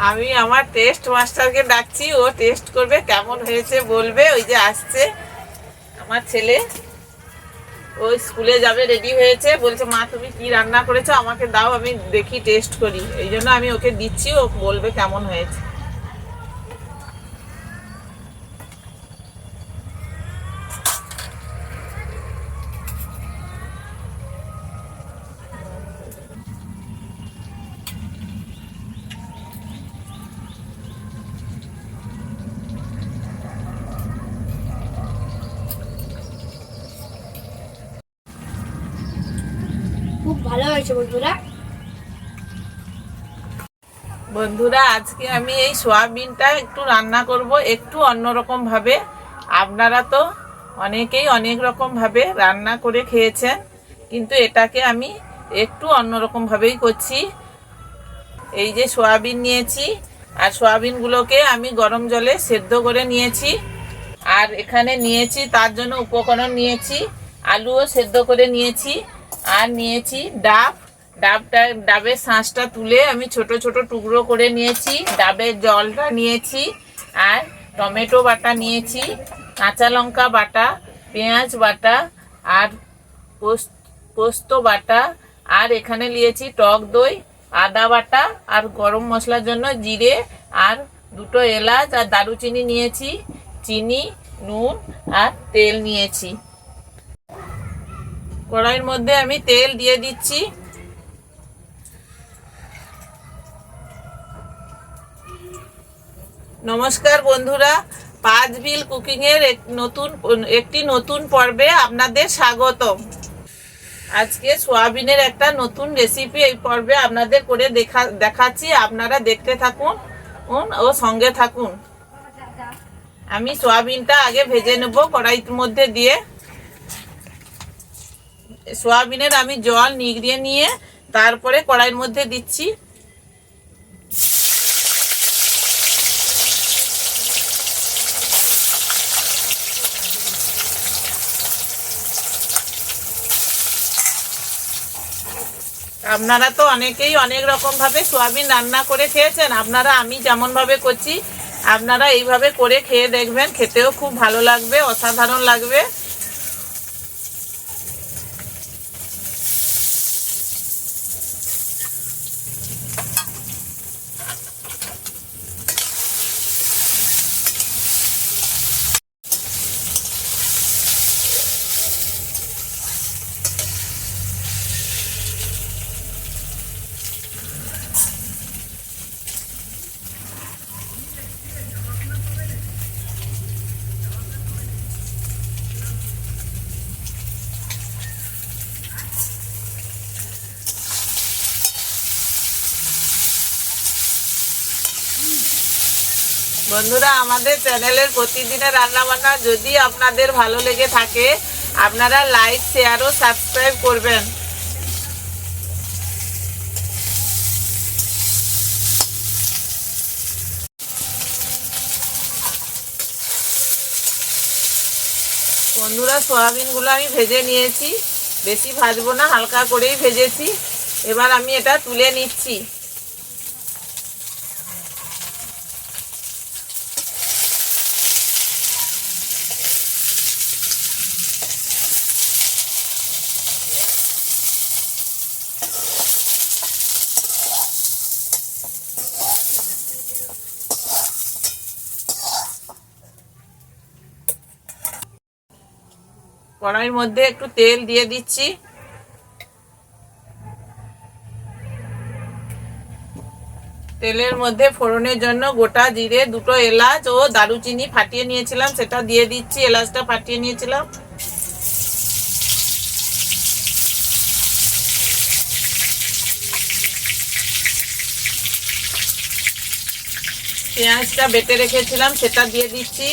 আমি আমার টেস্ট মাস্টারকে ডাকছি, ও টেস্ট করবে, কেমন হয়েছে বলবে। ওই যে আসছে আমার ছেলে, ও স্কুলে যাবে, রেডি হয়েছে, বলছে মা তুমি কি রান্না করেছো আমাকে দাও, আমি দেখি টেস্ট করি। এই জন্য আমি ওকে দিচ্ছি, ও বলবে কেমন হয়েছে। খুব ভালো হয়েছে বন্ধুরা। বন্ধুরা আজকে আমি এই সোয়াবিনটা একটু রান্না করব একটু অন্যরকম ভাবে। আপনারা তো অনেকেই অনেক রকম ভাবে রান্না করে খেয়েছেন, কিন্তু এটাকে আমি একটু অন্যরকম ভাবেই করছি। এই যে সোয়াবিন নিয়েছি, আর সোয়াবিনগুলোকে আমি গরম জলে সেদ্ধ করে নিয়েছি। আর এখানে নিয়েছি তার জন্য উপকরণ নিয়েছি, আলুও সেদ্ধ করে নিয়েছি, আর নিয়েছি ডাব। ডাবের শাঁসটা তুলে আমি ছোট ছোট টুকরো করে নিয়েছি, ডাবের জলটা নিয়েছি, আর টমেটো বাটা নিয়েছি, কাঁচা লঙ্কা বাটা, পেঁয়াজ বাটা, আর পোস্ত বাটা, আর এখানে নিয়েছি টক দই, আদা বাটা, আর গরম মশলার জন্য জিরে, আর দুটো এলাচ, আর দারুচিনি নিয়েছি, চিনি, নুন, আর তেল নিয়েছি। কড়াইয়ের মধ্যে আমি তেল দিয়ে দিচ্ছি। নমস্কার বন্ধুরা, পাঁচবিল কুকিং এর একটি নতুন পর্বে আপনাদের স্বাগতম। আজকে সোয়াবিনের একটা নতুন রেসিপি এই পর্বে আপনাদের করে দেখাচ্ছি। আপনারা দেখতে থাকুন ও সঙ্গে থাকুন। আমি সোয়াবিনটা আগে ভেজে নেব কড়াইয়ের মধ্যে দিয়ে। সোয়াবিনের আমি জল নিগড়িয়ে নিয়ে তারপরে কড়াইয়ের মধ্যে দিচ্ছি। আপনারা তো অনেকেই অনেক রকম ভাবে সোয়াবিন রান্না করে খেয়েছেন। আমি যেমন ভাবে করছি আপনারা এইভাবে করে খেয়ে দেখবেন, খেতেও খুব ভালো লাগবে, অসাধারণ লাগবে। বন্ধুরা আমাদের চ্যানেলের প্রতিদিনের রান্নাবান্না যদি আপনাদের ভালো লেগে থাকে, আপনারা লাইক, শেয়ার ও সাবস্ক্রাইব করবেন। বন্ধুরা সোয়াবিনগুলো আমি ভেজে নিয়েছি, বেশি ভাজবো না, হালকা করেই ভেজেছি। এবার আমি এটা তুলে নিচ্ছি। কড়াইয়ের মধ্যে একটু তেল দিয়ে দিচ্ছি। তেলের মধ্যে ফোড়নের জন্য গোটা জিরে, দুটো এলাচ ও দারুচিনি ফাটিয়ে নিয়েছিলাম সেটা দিয়ে দিচ্ছি। এলাচটা ফাটিয়ে নিয়েছিলাম। পেঁয়াজটা বেটে রেখেছিলাম সেটা দিয়ে দিচ্ছি।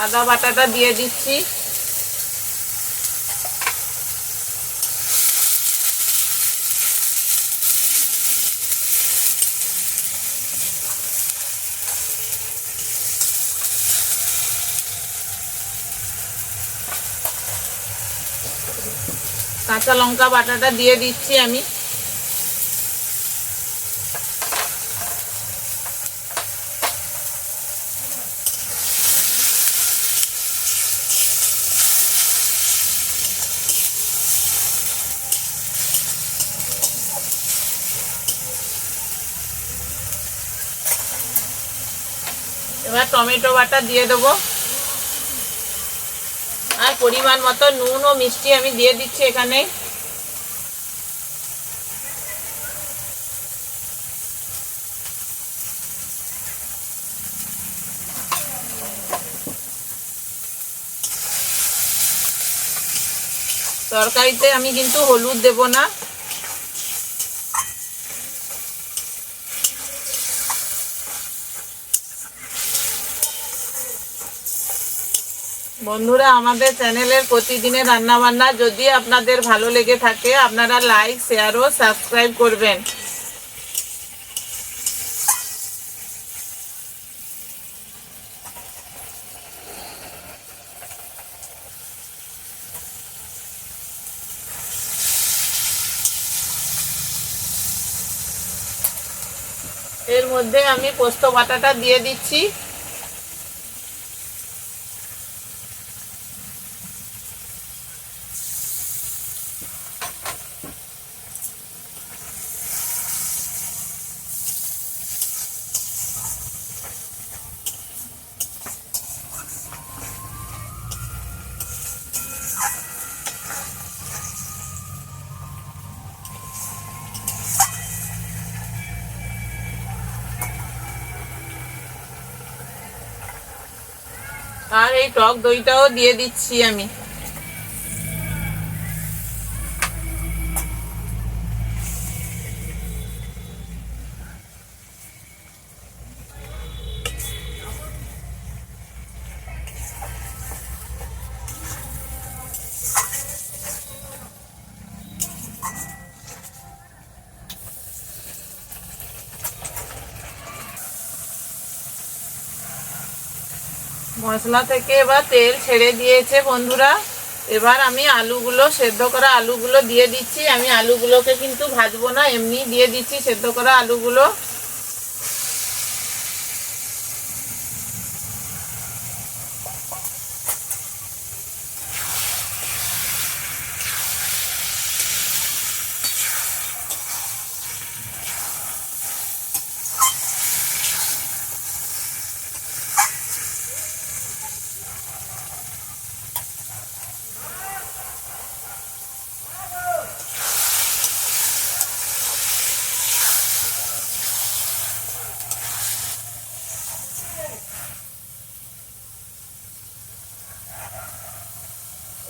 আদা বাটাটা দিয়ে দিচ্ছি। কাঁচা লঙ্কা বাটাটা দিয়ে দিচ্ছি আমি। এবার টমেটো বাটা দিয়ে দেবো, আর পরিমাণ মতো নুন ও মিষ্টি আমি দিয়ে দিচ্ছি এখানে। তরকারিতে আমি কিন্তু হলুদ দেব না। বন্ধুরা, আমাদের চ্যানেলের প্রতিদিনের রান্নাবান্না যদি আপনাদের ভালো লেগে থাকে, আপনারা লাইক, শেয়ার ও সাবস্ক্রাইব করবেন। এর মধ্যে আমি পোস্ত বাটাটা দিয়ে দিচ্ছি। আর এই টক দইটাও দিয়ে দিচ্ছি আমি। মশলা থেকে এবার তেল ছেড়ে দিয়েছে বন্ধুরা। এবার আমি আলুগুলো, সেদ্ধ করা আলুগুলো দিয়ে দিচ্ছি। আমি আলুগুলোকে কিন্তু ভাজবো না, এমনি দিয়ে দিচ্ছি সেদ্ধ করা আলুগুলো।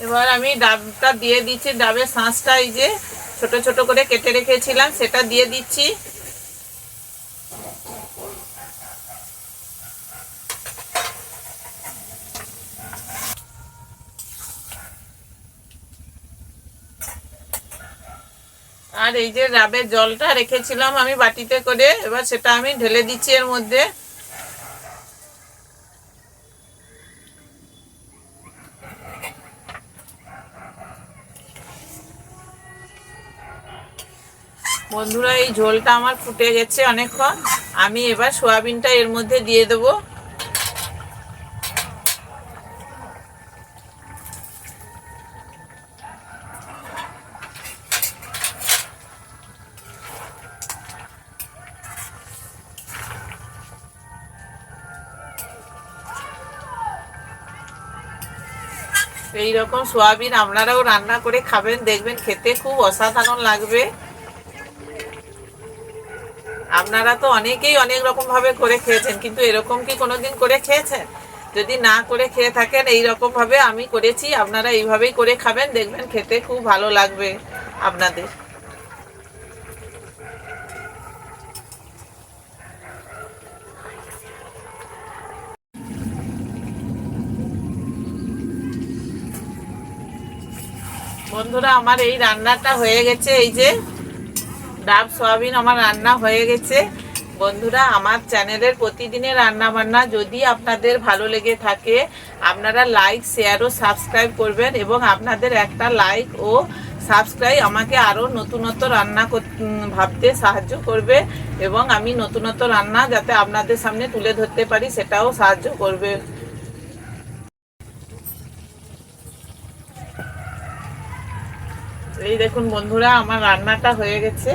এবার আমি ডাবটা দিয়ে দিচ্ছি। ডাবের শাঁসটা এই যে ছোট ছোট করে কেটে রেখেছিলাম, সেটা দিয়ে দিচ্ছি। আর এই যে ডাবের জলটা রেখেছিলাম আমি বাটিতে করে, এবার সেটা আমি ঢেলে দিচ্ছি এর মধ্যে। বন্ধুরা, এই ঝোলটা আমার ফুটে গেছে অনেকক্ষণ। আমি এবার সয়াবিনটা এর মধ্যে দিয়ে দেবো। এইরকম সয়াবিন আপনারাও রান্না করে খাবেন, দেখবেন খেতে খুব অসাধারণ লাগবে। আপনারা তো অনেকেই অনেক রকম ভাবে করে খেয়েছেন, কিন্তু এরকম কি কোনোদিন করে খেয়েছেন? যদি না করে খেয়ে থাকেন, এইরকম ভাবে আমি করেছি, আপনারা এইভাবেই করে খাবেন, দেখবেন খেতে খুব ভালো লাগবে আপনাদের। বন্ধুরা আমার এই রান্নাটা হয়ে গেছে, এই যে ডাব সয়াবিন আমার রান্না হয়ে গেছে। বন্ধুরা আমার চ্যানেলের প্রতিদিনের রান্না বান্না যদি আপনাদের ভালো লেগে থাকে আপনারা লাইক শেয়ার ও সাবস্ক্রাইব করবেন, এবং আপনাদের একটা লাইক ও সাবস্ক্রাইব আমাকে আরও নতুনত্ব রান্না ভাবতে সাহায্য করবে, এবং আমি নতুনত্ব রান্না যাতে আপনাদের সামনে তুলে ধরতে পারি সেটাও সাহায্য করবে। এই দেখুন বন্ধুরা আমার রান্নাটা হয়ে গেছে।